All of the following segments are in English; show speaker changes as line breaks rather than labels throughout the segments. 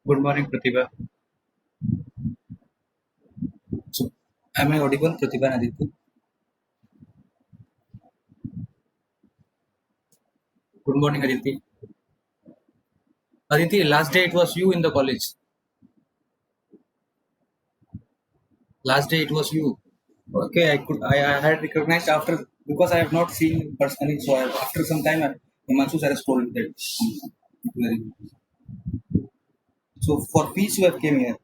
Good morning, Pratibha. So, am I audible, Pratibha and Aditi? Good morning, Aditi. Aditi, last day it was you in the college. Last day it was you. Okay, I had recognized after because I have not seen you personally. So after some time, Himanshu sir has told me that. So for peace you have came here.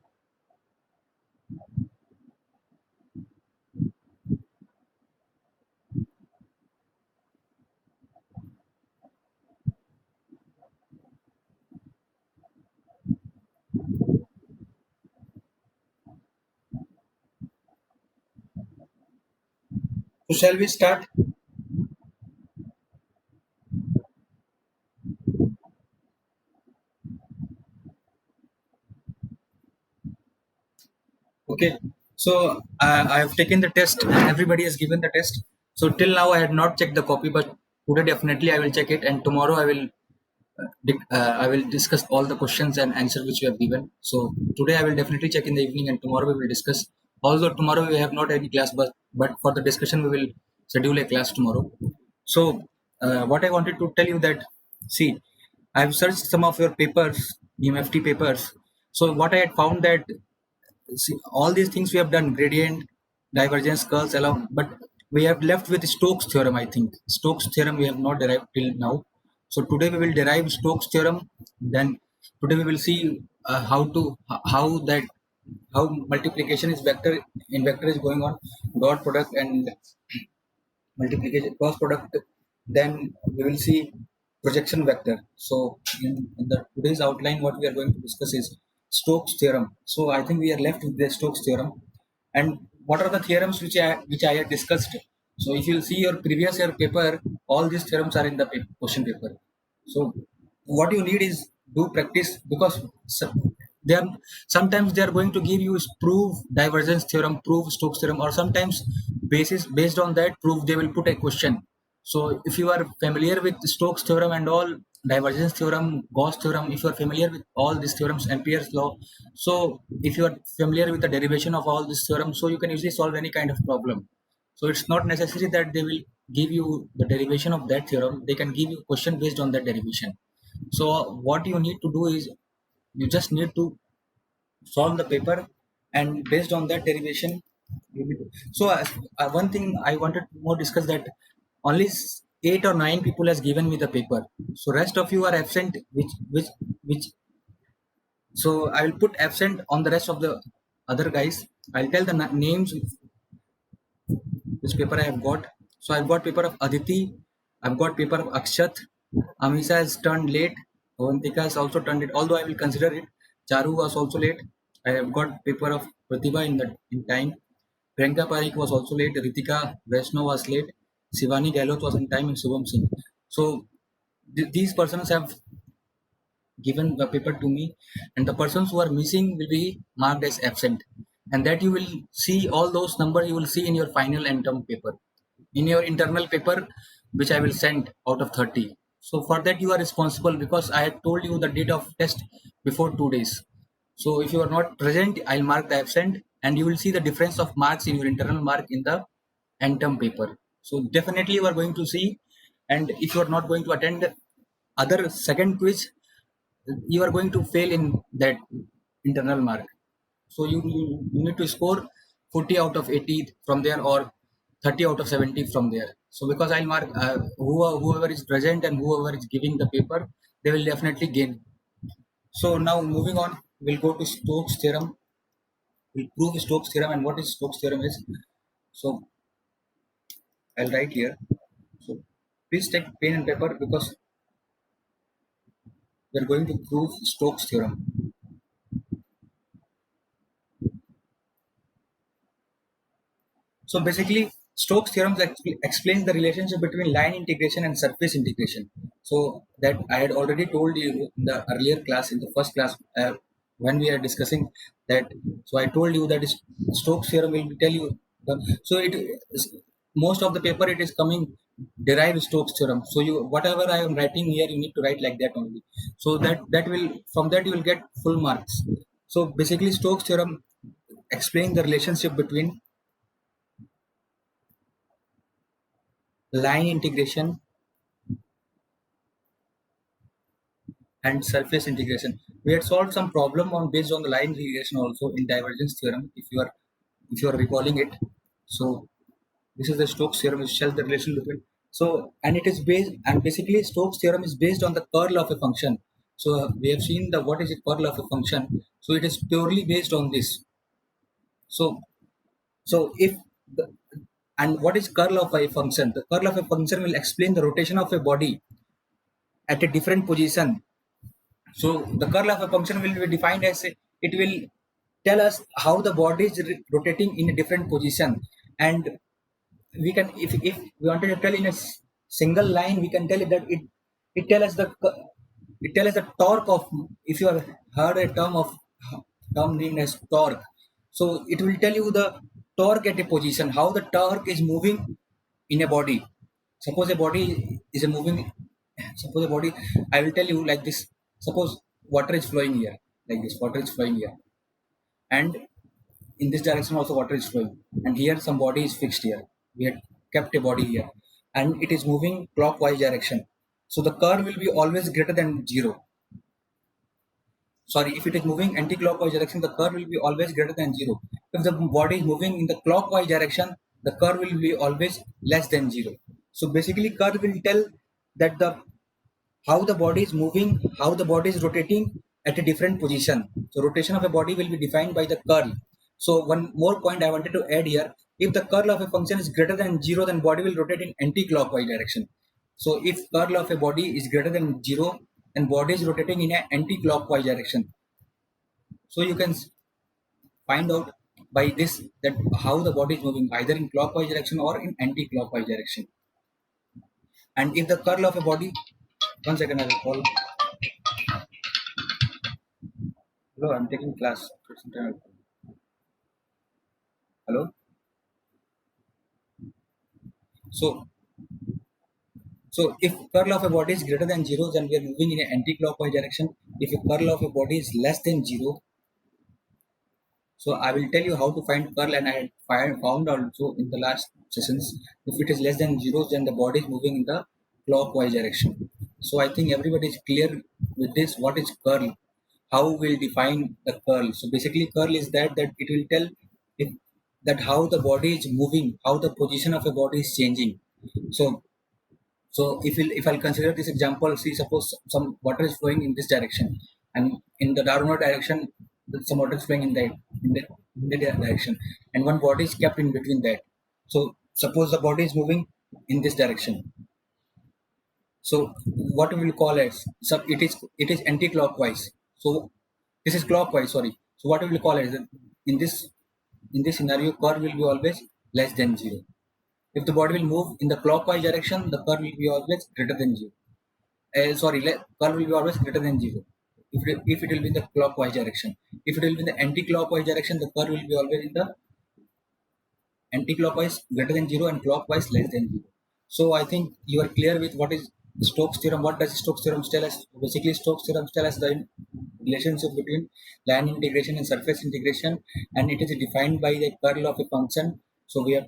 So shall we start? Okay. So I have taken the test. Everybody has given the test. So till now I had not checked the copy, but today definitely I will check it, and tomorrow I will discuss all the questions and answer which you have given. So today I will definitely check in the evening, and tomorrow we will discuss. Although tomorrow we have not any class, but for the discussion we will schedule a class tomorrow. So what I wanted to tell you that, see, I have searched some of your papers, UMFT papers. So what I had found that, see, all these things we have done, gradient, divergence, curls, along, but we have left with Stokes theorem. I think Stokes theorem we have not derived till now. So today we will derive Stokes theorem. Then today we will see how that how multiplication is vector in vector is going on, dot product and multiplication cross product. Then we will see projection vector. So in the today's outline what we are going to discuss is Stokes theorem. So I think we are left with the Stokes theorem. And what are the theorems which I had discussed? So if you see your previous year paper, all these theorems are in the question paper. So what you need is do practice, because they are sometimes they are going to give you is prove divergence theorem, prove Stokes theorem, or sometimes based on that proof they will put a question. So if you are familiar with Stokes theorem and all, divergence theorem, Gauss theorem, if you are familiar with all these theorems, Ampere's law, so if you are familiar with the derivation of all these theorems, so you can easily solve any kind of problem. So it's not necessary that they will give you the derivation of that theorem, they can give you question based on that derivation. So what you need to do is you just need to solve the paper, and based on that derivation you will. So one thing I wanted to more discuss that only 8 or 9 people has given me the paper, so rest of you are absent, which so I will put absent on the rest of the other guys. I'll tell the names which paper I have got. So I've got paper of Aditi, I've got paper of Akshat, Amisha has turned late, Avantika has also turned it, although I will consider it. Charu was also late. I have got paper of Pratibha in time. Priyanka Parikh was also late. Ritika Vaishnav was late. Shivani Gehlot was in time, and Shubham Singh. So these persons have given the paper to me, and the persons who are missing will be marked as absent. And that you will see all those numbers you will see in your final end term paper, in your internal paper, which I will send out of 30. So for that you are responsible, because I had told you the date of test before 2 days. So if you are not present, I'll mark the absent, and you will see the difference of marks in your internal mark in the end term paper. So definitely you are going to see, and if you are not going to attend other second quiz, you are going to fail in that internal mark. So you need to score 40 out of 80 from there, or 30 out of 70 from there. So because I'll mark whoever is present and whoever is giving the paper, they will definitely gain. So now moving on, we'll go to Stokes theorem. We'll prove Stokes theorem, and what is Stokes theorem is. So I'll write here. So please take pen and paper, because we're going to prove Stokes theorem. So basically, Stokes theorem explains the relationship between line integration and surface integration. So that I had already told you in the earlier class, in the first class, when we are discussing that. So I told you that Stokes theorem will tell you. So it is, most of the paper it is coming derive Stokes theorem. So you whatever I am writing here, you need to write like that only. So that will, from that you will get full marks. So basically, Stokes theorem explain the relationship between line integration and surface integration. We had solved some problem on based on the line integration also in divergence theorem. If you are recalling it, so this is the Stokes theorem which tells the relation between. So and it is based, and basically Stokes theorem is based on the curl of a function. So we have seen the what is the curl of a function. So it is purely based on this. So so if the, and what is curl of a function? The curl of a function will explain the rotation of a body at a different position. So the curl of a function will be defined as it will tell us how the body is rotating in a different position, and we can if we wanted to tell in a single line, we can tell it that it tell us the it tell us the torque of, if you have heard a term named as torque, so it will tell you the torque at a position, how the torque is moving in a body. Suppose a body is a moving, suppose a body, I will tell you like this. Suppose water is flowing here, like this water is flowing here, and in this direction also water is flowing, and here some body is fixed here. We had kept a body here, and it is moving clockwise direction. So the curve will be always greater than zero. Sorry, if it is moving anti-clockwise direction, the curve will be always greater than zero. If the body is moving in the clockwise direction, the curve will be always less than zero. So basically curve will tell that the how the body is moving, how the body is rotating at a different position. So rotation of a body will be defined by the curl. So one more point I wanted to add here: if the curl of a function is greater than zero, then body will rotate in anti-clockwise direction. So if curl of a body is greater than zero, then body is rotating in an anti-clockwise direction. So you can find out by this that how the body is moving either in clockwise direction or in anti-clockwise direction. And if the curl of a body, one second, I will call. Hello, I'm taking class. Hello. So, so if curl of a body is greater than zero, then we are moving in an anti-clockwise direction. If a curl of a body is less than zero, so I will tell you how to find curl, and I had found also in the last sessions. If it is less than zero, then the body is moving in the clockwise direction. So I think everybody is clear with this. What is curl? How we'll define the curl? So basically, curl is that it will tell if that how the body is moving, how the position of a body is changing. So if I'll consider this example, see, suppose some water is flowing in this direction, and in the downward direction, some water is flowing in the direction, and one body is kept in between that. So suppose the body is moving in this direction. So what we will call as, so it is anti-clockwise. So this is clockwise. Sorry. So what we will call as, in this scenario, curve will be always less than zero. If the body will move in the clockwise direction, the curve will be always greater than zero. Curve will be always greater than zero. If it will be in the clockwise direction. If it will be in the anti-clockwise direction, the curve will be always in the anti-clockwise greater than zero and clockwise less than zero. So I think you are clear with what is Stokes theorem. What does Stokes theorem tell us? Basically, Stokes theorem tell us the relationship between line integration and surface integration, and it is defined by the curl of a function. So we have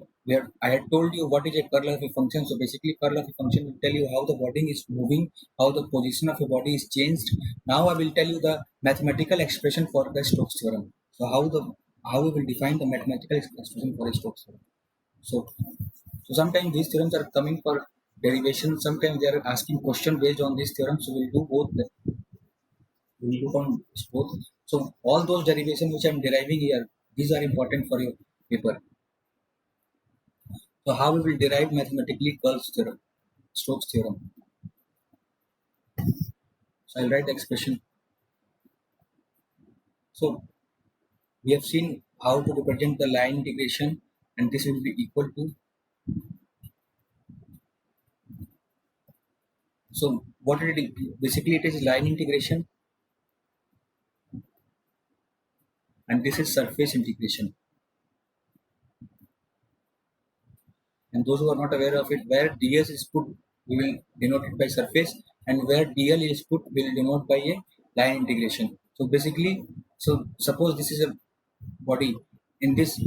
I had told you what is a curl of a function. So basically, curl of a function will tell you how the body is moving, how the position of a body is changed. Now I will tell you the mathematical expression for the Stokes theorem. So how we will define the mathematical expression for a Stokes theorem. So, so sometimes these theorems are coming for derivation. Sometimes they are asking question based on this theorem. So we'll do both. We'll do on both. So all those derivations which I'm deriving here, these are important for your paper. So how we will derive mathematically Curl's theorem, Stokes theorem. So I'll write the expression. So we have seen how to represent the line integration, and this will be equal to. So what it is, basically it is line integration, and this is surface integration. And those who are not aware of it, where ds is put, we will denote it by surface, and where dl is put, we will denote by a line integration. So basically, so suppose this is a body in this,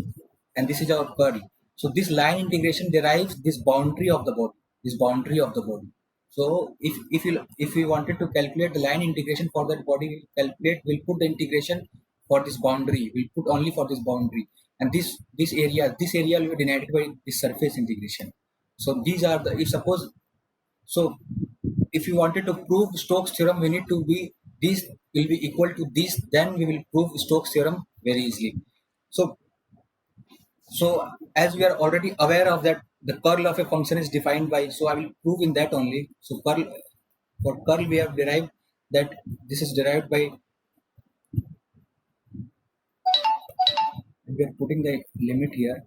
and this is our curl. So this line integration derives this boundary of the body, this boundary of the body. So if we wanted to calculate the line integration for that body, we'll put the integration for this boundary, we'll put only for this boundary, and this area will be denoted by this surface integration. So these are the, if suppose, so if you wanted to prove Stokes theorem, we need to be, these will be equal to this, then we will prove Stokes theorem very easily. So so as we are already aware of that, the curl of a function is defined by, so I will prove in that only. So curl, for curl we have derived that this is derived by, we are putting the limit here.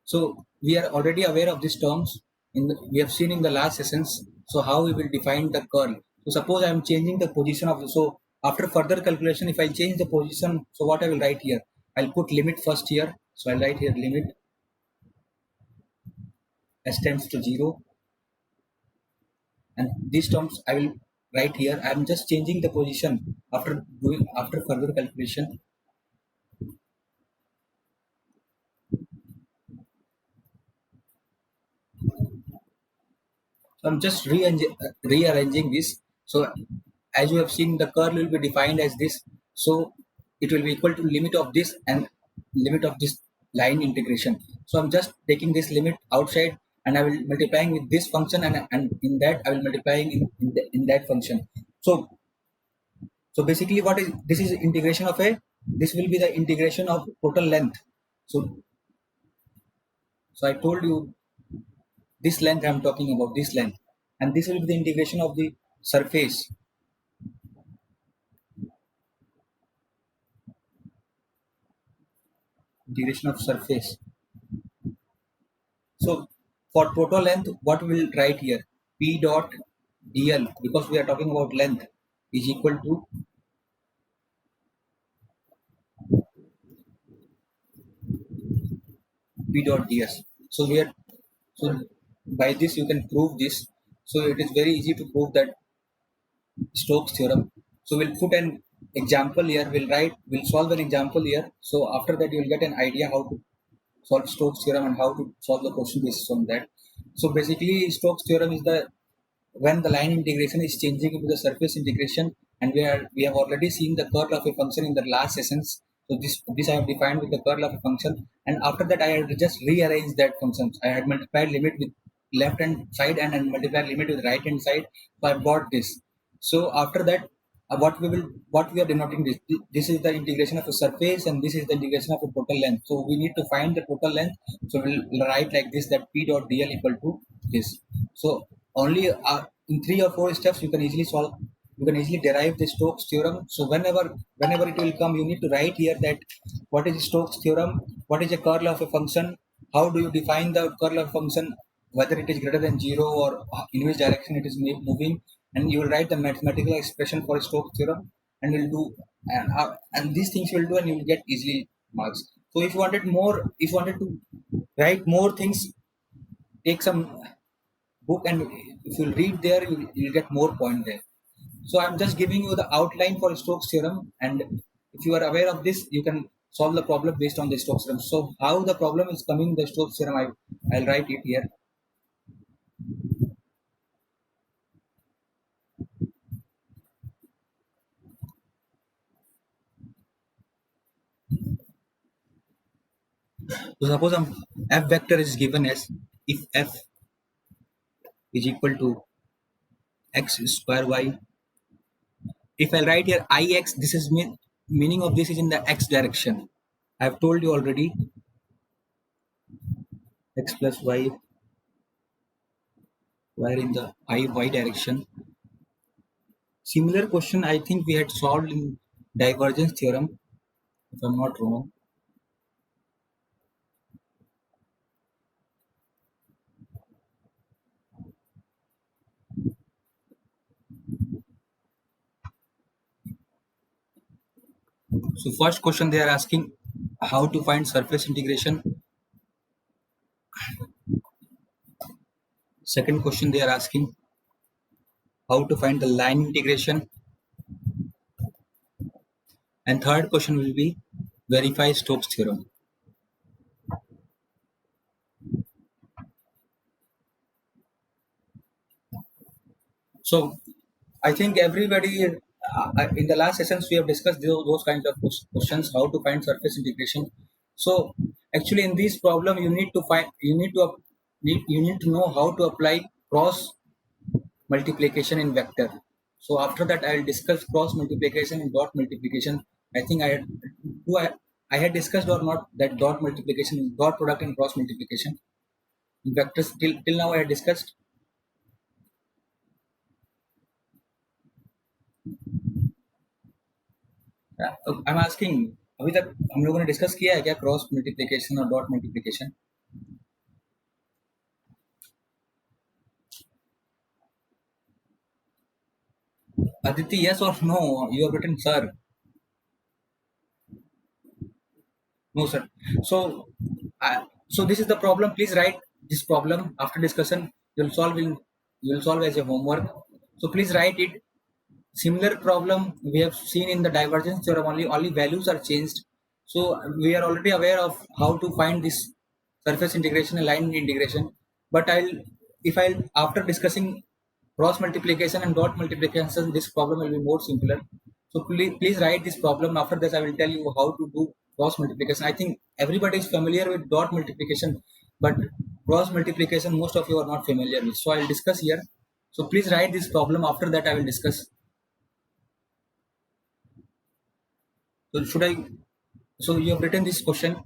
So we are already aware of these terms. We have seen in the last sessions. So how we will define the curl. So suppose I am changing the position of the, so after further calculation, if I change the position, so what I will write here? I'll put limit first here. So I'll write here limit s tends to 0, and these terms I will write here. I am just changing the position after further calculation. So I'm just rearranging this. So as you have seen, the curl will be defined as this. So it will be equal to limit of this and limit of this line integration. So I'm just taking this limit outside, and I will multiplying with this function, and in that I will multiplying in that function. So so basically, what is this is integration of a, this will be the integration of total length. So so I told you this length, I'm talking about this length, and this will be the integration of the surface, integration of surface. So for total length, what we will write here? P dot dl, because we are talking about length, is equal to P dot ds. So we are, so by this you can prove this. So it is very easy to prove that Stokes theorem. So we'll put an example here. We'll solve an example here. So after that you will get an idea how to solve Stokes theorem and how to solve the question based on that. So basically, Stokes theorem is the, when the line integration is changing into the surface integration, and we have already seen the curl of a function in the last sessions. So this I have defined with the curl of a function, and after that I had just rearranged that function. I had multiplied limit with left hand side and multiplied limit with right hand side. So I got this. So after that, what we are denoting this, this is the integration of a surface, and this is the integration of a total length. So we need to find the total length. So we'll write like this, that P dot dl equal to this. So only in 3 or 4 steps you can easily solve, you can easily derive the Stokes theorem. So whenever it will come, you need to write here that what is Stokes theorem, what is a curl of a function, how do you define the curl of function, whether it is greater than 0 or in which direction it is moving, and you will write the mathematical expression for Stokes theorem, and will do, and these things you will do, and you will get easily marks. So if you wanted more, if you wanted to write more things, take some book, and if you read there, you'll get more point there. So I'm just giving you the outline for Stokes theorem, and if you are aware of this, you can solve the problem based on the Stokes theorem. So how the problem is coming, the Stokes theorem, I'll write it here. So suppose f vector is given as, if f is equal to x square y, if I write here ix, this is meaning of this is in the x direction. I have told you already, x plus y, where in the y direction. Similar question I think we had solved in divergence theorem, if I'm not wrong. So first question they are asking how to find surface integration. Second question they are asking how to find the line integration. And third question will be verify Stokes theorem. So I think everybody in the last sessions we have discussed those kinds of questions, how to find surface integration. So actually in this problem you need to find you need to know how to apply cross multiplication in vector. So after that I will discuss cross multiplication and dot multiplication. I think I had discussed or not that dot multiplication, dot product and cross multiplication in vectors till now I had discussed. I'm asking अभी तक हम लोगों ने discuss किया है क्या cross multiplication और dot multiplication? Aditi, yes or no? You have written sir. No, sir. So, so this is the problem. Please write this problem after discussion. You will solve as a homework. So please write it. Similar problem we have seen in the divergence theorem. Only values are changed. So we are already aware of how to find this surface integration and line integration. But if I'll after discussing cross multiplication and dot multiplication, this problem will be more simpler. So please write this problem. After this, I will tell you how to do cross multiplication. I think everybody is familiar with dot multiplication, but cross multiplication most of you are not familiar with. So I will discuss here. So please write this problem. After that, I will discuss. So should I? So you have written this question.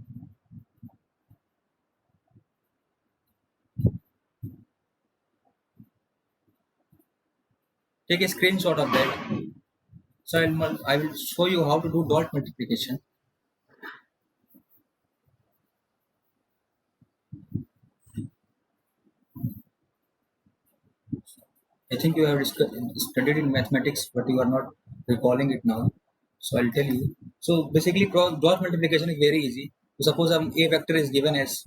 Take a screenshot of that. So I will show you how to do dot multiplication. I think you have studied in mathematics, but you are not recalling it now. So I'll tell you. So basically, dot multiplication is very easy. So suppose a vector is given as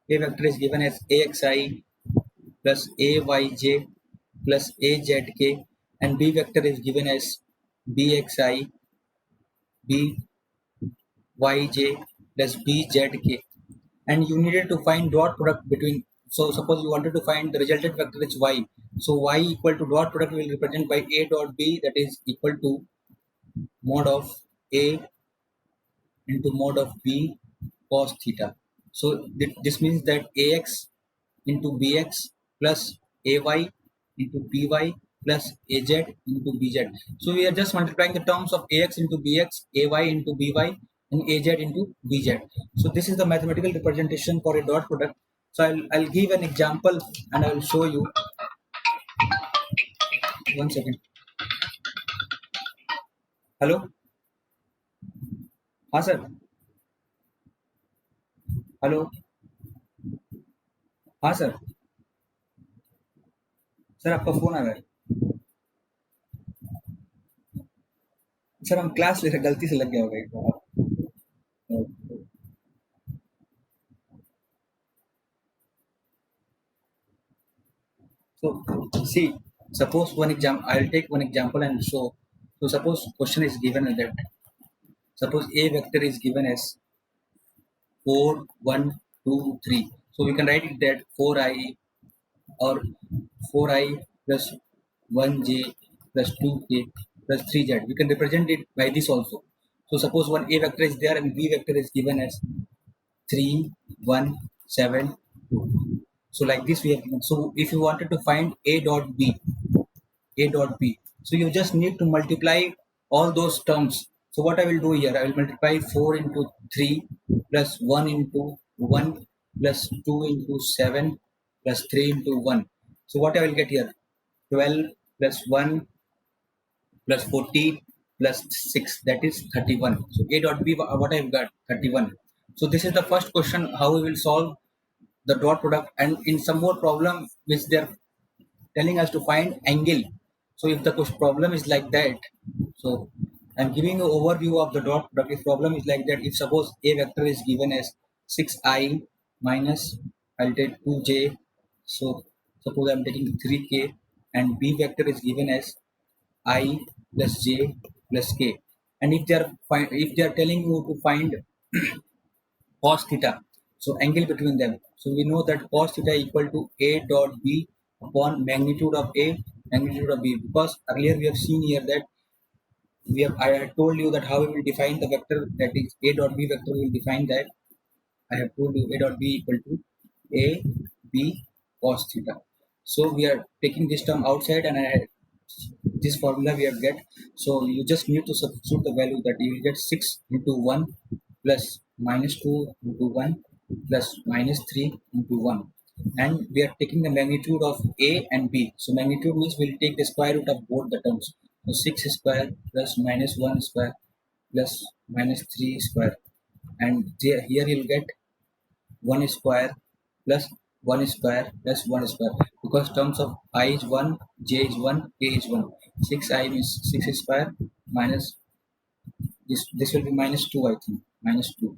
axi plus ayj plus azk, and b vector is given as bxi byj plus bzk, and you needed to find dot product between. So suppose you wanted to find the resultant vector is y. So y equal to dot product will represent by a dot b, that is equal to mod of a into mod of b cos theta. So this means that ax into bx plus ay into by plus az into bz. So we are just multiplying the terms of ax into bx, ay into by, and az into bz. So this is the mathematical representation for a dot product. So I'll give an example and I will show you. One second. Hello. हाँ sir. Hello. हाँ sir. Sir आपका phone आ रहा है. Sir हम class ले रहे, गलती से लग गया होगा एक बार. So see, suppose one example. I'll take one example and show. So suppose question is given as that. Suppose a vector is given as 4, 1, 2, 3. So we can write it that 4i or 4i plus 1j plus 2k plus 3z. We can represent it by this also. So suppose one a vector is there and b vector is given as 3, 1, 7, 2. So like this we have given. So if you wanted to find a dot b, so you just need to multiply all those terms. So what I will do here, I will multiply 4 into 3 plus 1 into 1 plus 2 into 7 plus 3 into 1. So what I will get here, 12 plus 1 plus 40 plus 6, that is 31. So a dot b, what I've got, 31. So this is the first question, how we will solve the dot product. And in some more problem which they're telling us to find angle. So if the problem is like that, so I'm giving an overview of the dot product. If problem is like that, if suppose a vector is given as 6i minus, I'll take 2j, so suppose I'm taking 3k, and b vector is given as I plus j plus k, and if they are telling you to find cos theta, so angle between them, so we know that cos theta equal to a dot b upon magnitude of a, magnitude of b, because earlier we have seen here that I had told you that how we will define the vector, that is a dot b vector. We will define that. I have told you a dot b equal to a b cos theta. So we are taking this term outside, and this formula we have get. So you just need to substitute the value, that you will get 6 into 1 plus minus 2 into 1 plus minus 3 into 1. And we are taking the magnitude of a and b. So magnitude means we will take the square root of both the terms. So 6 square plus minus 1 square plus minus 3 square. And here you'll get 1 square plus 1 square plus 1 square, because terms of I is 1, j is 1, k is 1. 6i means 6 square minus this will be minus 2, I think, minus 2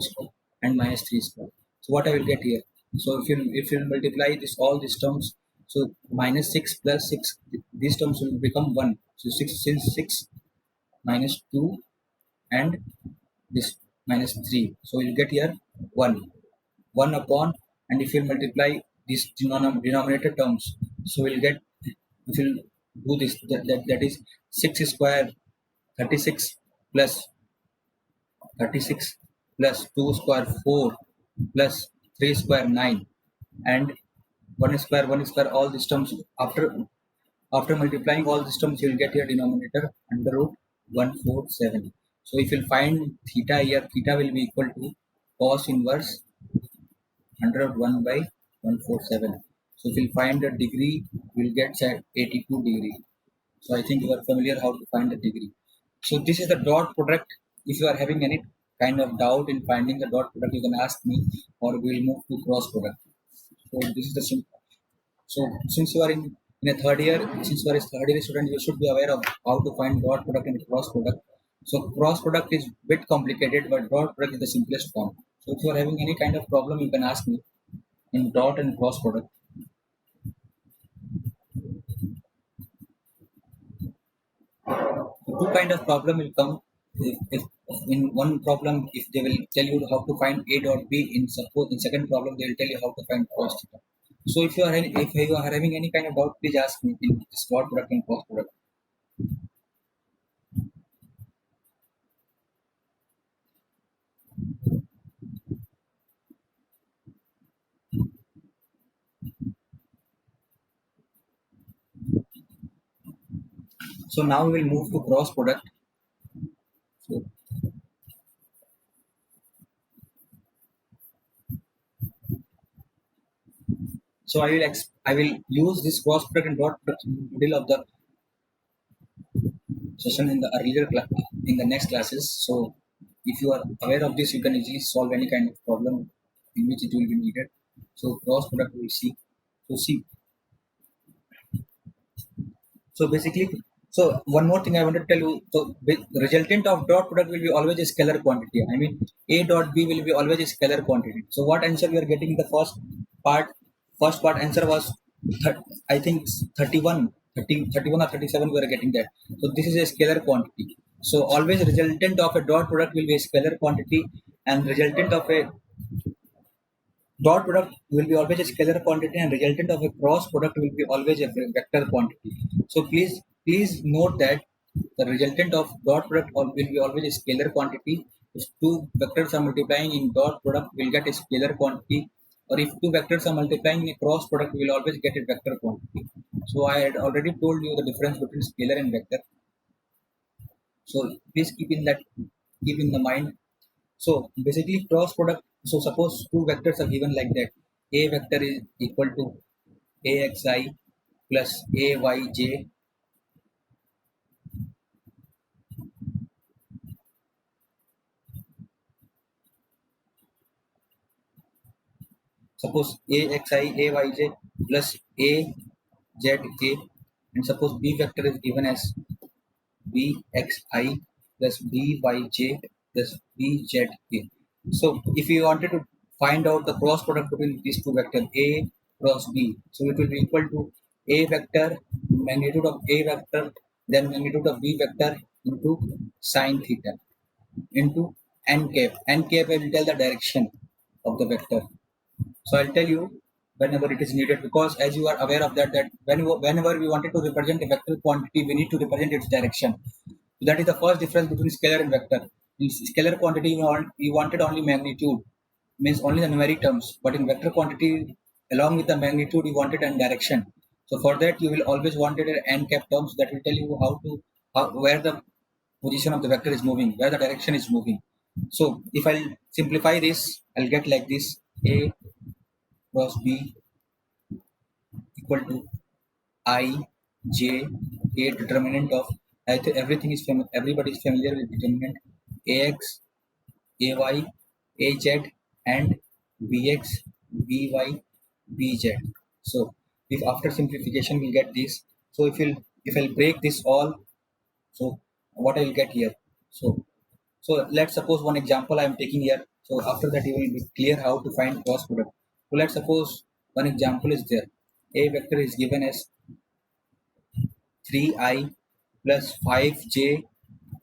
square and minus 3 square. So what I will get here? So if you multiply this all these terms, so minus 6 plus 6, these terms will become 1. So 6, since 6 minus 2 and this minus 3, so you'll get here 1 upon, and if you multiply these denominator terms, so we'll get, if you do this, that is 6 square 36 plus 36 plus 2 square 4 plus 3 square 9, and 1 square all these terms. After multiplying all these terms, you will get your denominator under root 147. So if you find theta here, theta will be equal to cos inverse under root 1 by 147. So if you find the degree, you will get 82 degree. So I think you are familiar how to find the degree. So this is the dot product. If you are having any kind of doubt in finding the dot product, you can ask me, or we will move to cross product. So this is the simple. So since you are in a third year, since you are a third year student, you should be aware of how to find dot product and cross product. So cross product is bit complicated, but dot product is the simplest form. So if you are having any kind of problem, you can ask me in dot and cross product. Two kind of problem will come. If in one problem, if they will tell you how to find a dot b, in suppose in second problem they will tell you how to find cos theta. So if you are having any kind of doubt, please ask me in this dot product and cross product. So now we will move to cross product. So, so I will use this cross product and dot product in the middle of the session in the in the next classes. So if you are aware of this, you can easily solve any kind of problem in which it will be needed. So cross product we will see. So see. So basically, so one more thing I want to tell you. So the resultant of dot product will be always a scalar quantity. I mean, a dot b will be always a scalar quantity. So what answer we are getting in the part? First part answer was, I think 31 or 37. We are getting that. So this is a scalar quantity. So always resultant of a dot product will be a scalar quantity, and resultant of a dot product will be always a scalar quantity, and resultant of a cross product will be always a vector quantity. So please note that the resultant of dot product will be always a scalar quantity. If two vectors are multiplying in dot product, we'll get a scalar quantity, or if two vectors are multiplying in a cross product, we will always get a vector quantity. So I had already told you the difference between scalar and vector. So please keep in the mind. So basically cross product. So suppose two vectors are given like that. A vector is equal to axi plus ayj. Suppose axi ayj plus azk and suppose b vector is given as bxi plus byj plus bzk. So if you wanted to find out the cross product between these two vectors a cross b, so it will be equal to a vector magnitude of a vector then magnitude of b vector into sine theta into n cap. N cap will tell the direction of the vector. So I'll tell you whenever it is needed, because as you are aware of that whenever we wanted to represent a vector quantity, we need to represent its direction. So that is the first difference between scalar and vector. In scalar quantity, we wanted only magnitude, means only the numeric terms, but in vector quantity, along with the magnitude, you wanted a direction. So for that, you will always wanted an n cap terms that will tell you where the position of the vector is moving, where the direction is moving. So if I'll simplify this, I'll get like this: a cross b equal to I j a determinant of, I think everything is everybody is familiar with determinant ax ay az and bx by bz. So if after simplification we get this, so if I'll break this all, so what I will get here. So let's suppose one example I am taking here. So after that you will be clear how to find cross product. So let's suppose one example is there. A vector is given as 3i plus 5j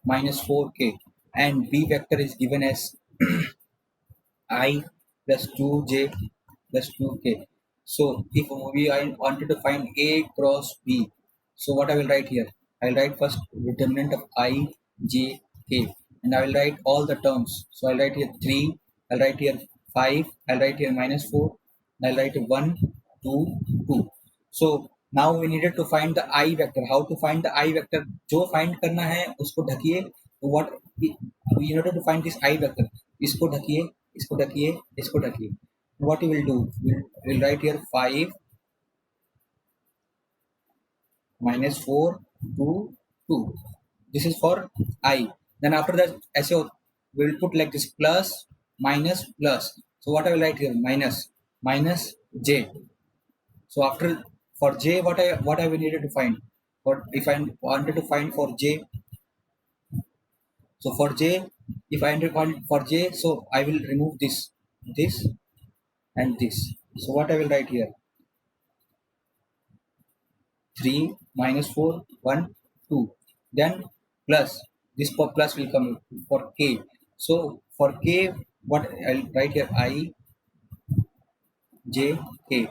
minus 4k, and b vector is given as I plus 2j plus 2k. So if I wanted to find a cross b, so what I will write here? I will write first determinant of I j k, and I will write all the terms. So I'll write here 3, I'll write here 5, I'll write here minus 4, and I'll write 1 2 2. So now we needed to find the I vector. How to find the I vector? जो find करना है उसको ढकिए. What we needed to find this I vector. इसको ढकिए, इसको ढकिए, इसको ढकिए. What you will do? We'll write here 5 minus 4 2 2. This is for I. Then after that, ऐसे we'll put like this plus minus plus. So what I will write here? Minus j. So after for j, what I will needed to find? What if I wanted to find for j? So for j, if I want for j, so I will remove this and this. So what I will write here? 3 minus 4 1 2. Then plus this plus will come for k. So for k, what I'll write here? I j k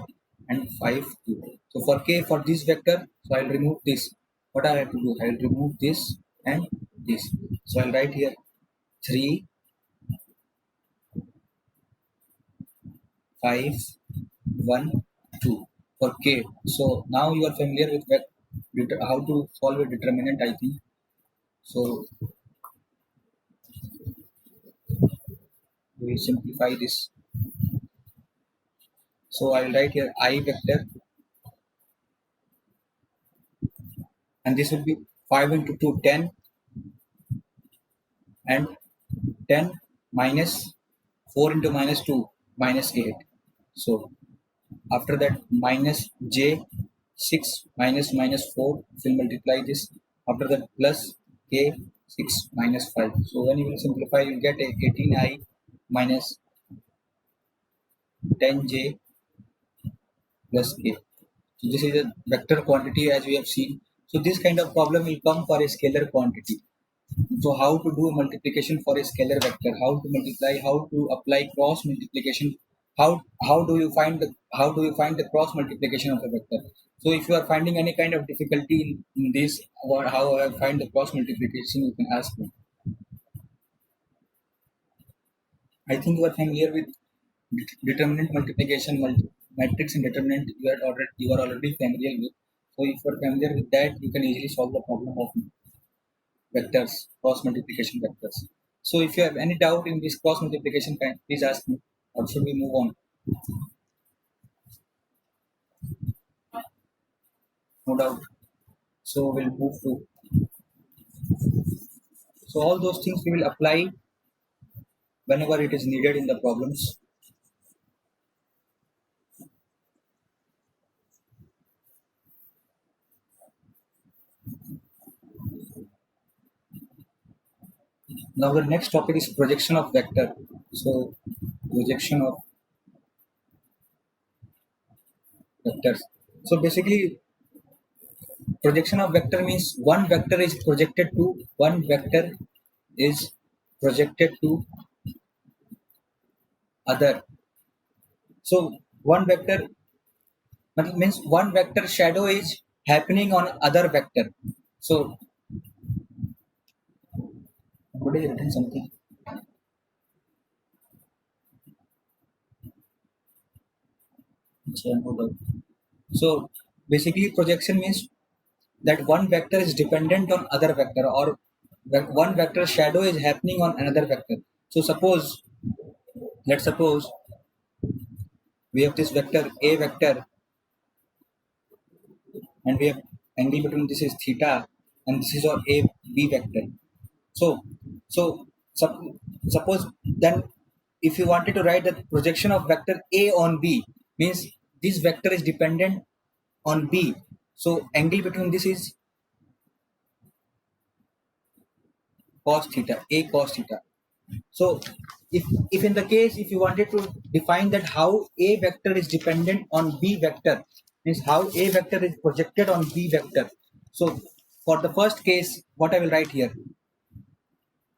and 5 2. So for k, for this vector, so I'll remove this. What I have to do? I'll remove this and this. So I'll write here 3 5 1 2 for k. So now you are familiar with how to solve a determinant, I think. So we simplify this. So I will write here I vector, and this will be 5 into 2 10, and 10 minus 4 into minus 2 minus 8. So after that minus j 6 minus 4 will multiply this. After that plus k 6 minus 5. So when you will simplify, you will get a 18i minus 10j plus k. So this is a vector quantity as we have seen. So this kind of problem will come for a scalar quantity. So how to do multiplication for a scalar vector? How to multiply? How to apply cross multiplication? How do you find the cross multiplication of a vector? So if you are finding any kind of difficulty in this, or how I find the cross multiplication, you can ask me. I think you are familiar with determinant multiplication, matrix and determinant. You are already familiar with. So if you are familiar with that, you can easily solve the problem of vectors, cross multiplication vectors. So if you have any doubt in this cross multiplication kind, please ask me, or should we move on? No doubt. So we'll move to. So all those things we will apply whenever it is needed in the problems. Now the next topic is projection of vector. So projection of vectors. So basically projection of vector means one vector is projected to other. So one vector means one vector shadow is happening on other vector. So somebody has written something. So basically projection means that one vector is dependent on other vector, or one vector shadow is happening on another vector. So let's suppose we have this vector a vector, and we have angle between this is theta, and this is our a b vector. So so sup- suppose then if you wanted to write the projection of vector a on b, means this vector is dependent on b, so angle between this is cos theta, a cos theta. So if in the case if you wanted to define that how a vector is dependent on b vector, means how a vector is projected on b vector. So for the first case, what I will write here,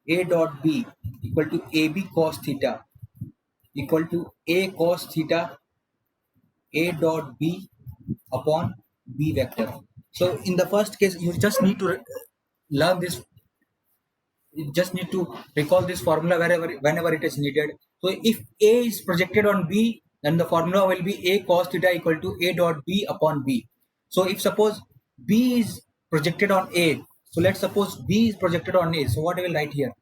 a dot b equal to ab cos theta equal to a cos theta a dot b upon b vector. So in the first case you just need to learn this, you just need to recall this formula whenever it is needed. So if a is projected on b, then the formula will be a cos theta equal to a dot b upon b. So if suppose b is projected on a, so let's suppose b is projected on a, so what I will write here,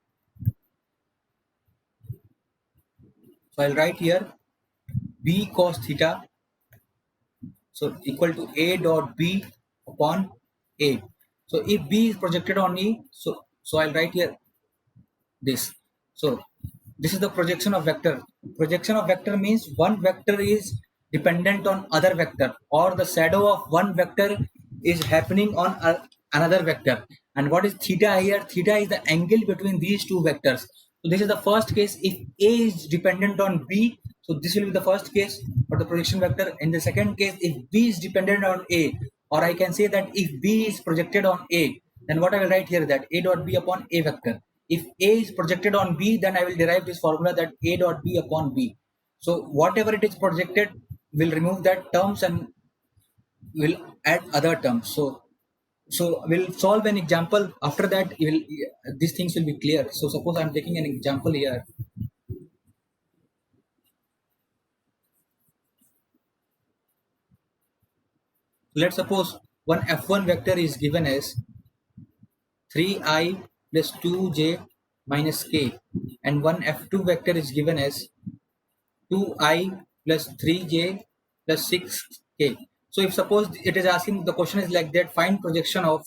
so I'll write here b cos theta, so equal to a dot b upon a. So if b is projected on e, so I'll write here this. So this is the projection of vector. Projection of vector means one vector is dependent on other vector, or the shadow of one vector is happening on another vector. And what is theta here? Theta is the angle between these two vectors. So this is the first case. If a is dependent on b, so this will be the first case for the projection vector. In the second case, if b is dependent on a, or I can say that if b is projected on a, then what I will write here, that a dot b upon a vector. If a is projected on b, then I will derive this formula, that a dot b upon b. So whatever it is projected, will remove that terms and will add other terms. So we'll solve an example. After that, these things will be clear. So suppose I'm taking an example here. Let's suppose one f1 vector is given as 3i plus 2j minus k, and one f2 vector is given as 2i plus 3j plus 6k. So if suppose it is asking, the question is like that, find projection of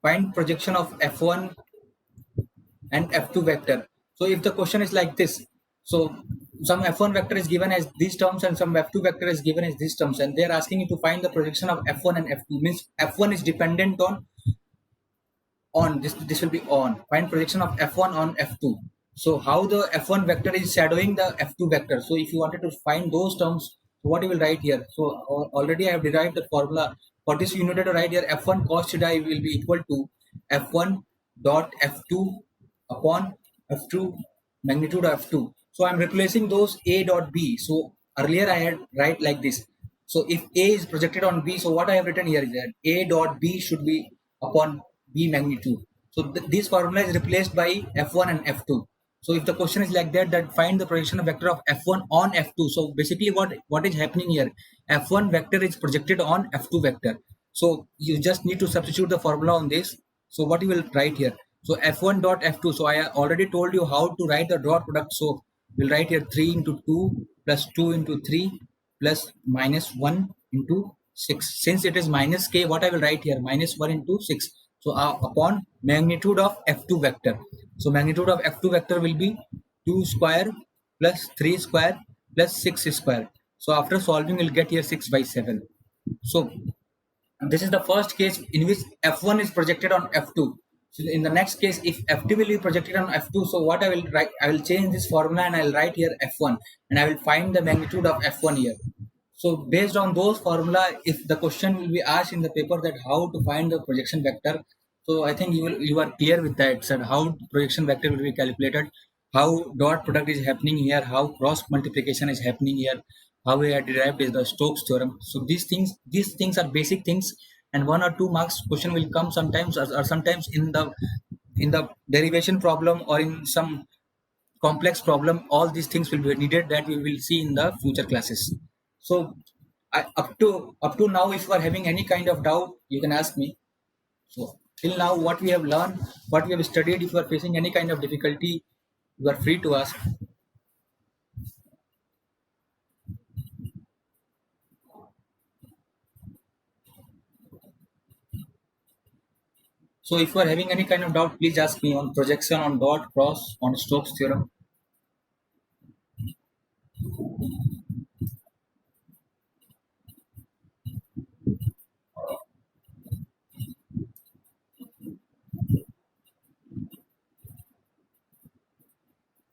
f1 and f2 vector. So if the question is like this, so some f1 vector is given as these terms and some f2 vector is given as these terms, and they are asking you to find the projection of f1 and f2, means f1 is dependent on this will be on, find projection of f1 on f2. So how the f1 vector is shadowing the f2 vector. So if you wanted to find those terms, so what you will write here, so already I have derived the formula for this. You needed to write here f1 cos theta will be equal to f1 dot f2 upon f2 magnitude of f2. So I'm replacing those a dot b. So earlier I had write like this. So if a is projected on b, so what I have written here is that a dot b should be upon b magnitude. So this formula is replaced by f1 and f2. So if the question is like that, that find the projection of vector of f1 on f2. So basically what is happening here, f1 vector is projected on f2 vector. So you just need to substitute the formula on this. So what you will write here, so f1 dot f2. So I already told you how to write the dot product. So we'll write here 3 into 2 plus 2 into 3 plus minus 1 into 6. Since it is minus k, what I will write here, minus 1 into 6. So upon magnitude of f2 vector. So magnitude of f2 vector will be 2 square plus 3 square plus 6 square. So after solving, we'll get here 6 by 7. So this is the first case in which f1 is projected on f2. So in the next case, if F2 will be projected on F2, so what I will write, I will change this formula and I will write here F1 and I will find the magnitude of F1 here. So based on those formula, if the question will be asked in the paper that how to find the projection vector, so I think you are clear with that, sir, how projection vector will be calculated, how dot product is happening here, how cross multiplication is happening here, how we are derived is the Stokes theorem. So these things are basic things, and 1 or 2 marks question will come sometimes, or sometimes in the derivation problem or in some complex problem. All these things will be needed that we will see in the future classes. So up to now, if you are having any kind of doubt, you can ask me. So till now, what we have learned, what we have studied, if you are facing any kind of difficulty, you are free to ask. So if you are having any kind of doubt, please ask me on projection, on dot, cross, on Stokes theorem.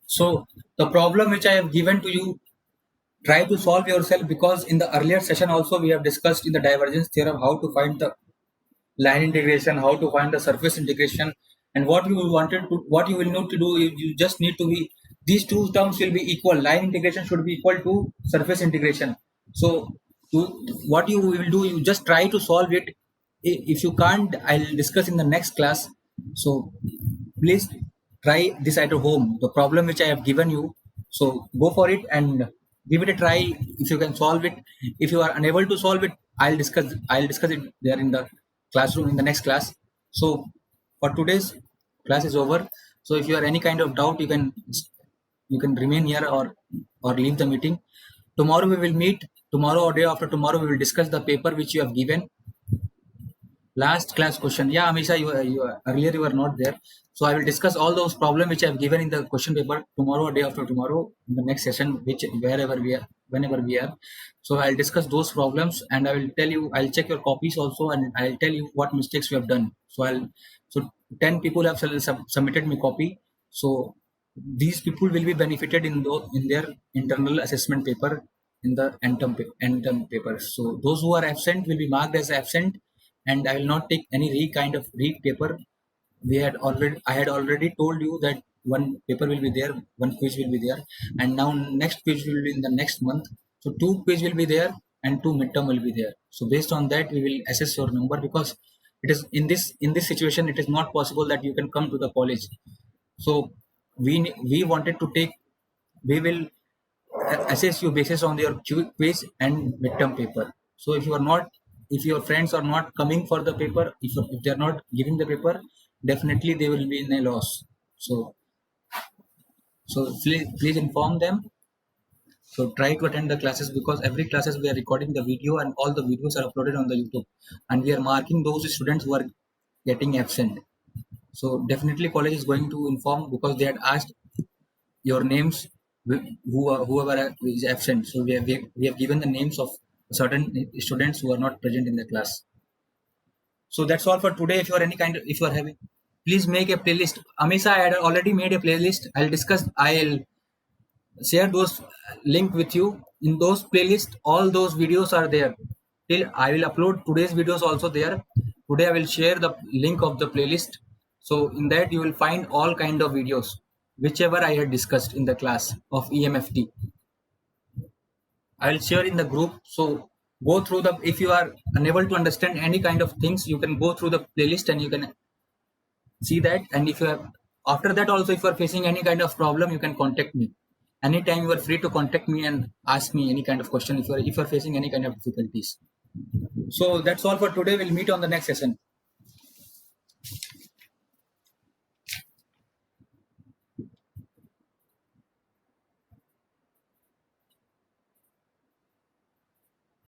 So the problem which I have given to you, try to solve yourself, because in the earlier session also we have discussed in the divergence theorem how to find the line integration, how to find the surface integration, and what you will need to do is you just need to be, these two terms will be equal. Line integration should be equal to surface integration. So to, what you will do, you just try to solve it. If you can't, I'll discuss in the next class. So please try this at home, the problem which I have given you. So go for it and give it a try. If you can solve it, if you are unable to solve it, I'll discuss it there in the classroom in the next class. So for today's class is over. So if you have any kind of doubt, you can remain here or leave the meeting. Tomorrow we will meet. Tomorrow or day after tomorrow we will discuss the paper which you have given. Last class question. Yeah, Amisha, earlier you were not there. So I will discuss all those problems which I have given in the question paper tomorrow or day after tomorrow in the next session, which wherever we are, whenever we are. So I'll discuss those problems and I will tell you. I'll check your copies also and I'll tell you what mistakes we have done. So 10 people have submitted me copy. So these people will be benefited in their internal assessment paper, in the end term paper. So those who are absent will be marked as absent, and I will not take any kind of paper. I had already told you that one paper will be there, one quiz will be there, and now next quiz will be in the next month. So two quiz will be there and two midterm will be there. So based on that, we will assess your number, because it is in this situation it is not possible that you can come to the college. So we wanted to take, we will assess you basis on your quiz and midterm paper. So if your friends are not coming for the paper, if they are not giving the paper, definitely they will be in a loss. So please inform them. So try to attend the classes, because every classes we are recording the video and all the videos are uploaded on the YouTube, and we are marking those students who are getting absent. So definitely college is going to inform, because they had asked your names, whoever is absent. So we have given the names of certain students who are not present in the class. So that's all for today. If you are having, please make a playlist. Amisa, I had already made a playlist. I'll share those link with you. In those playlist, all those videos are there. Till I will upload today's videos also there. Today I will share the link of the playlist. So in that you will find all kind of videos, whichever I had discussed in the class of EMFT. I will share in the group. So go through the, if you are unable to understand any kind of things, you can go through the playlist and you can see that. And if you have, after that also, if you are facing any kind of problem, you can contact me anytime. You are free to contact me and ask me any kind of question if you are facing any kind of difficulties. So that's all for today. We'll meet on the next session.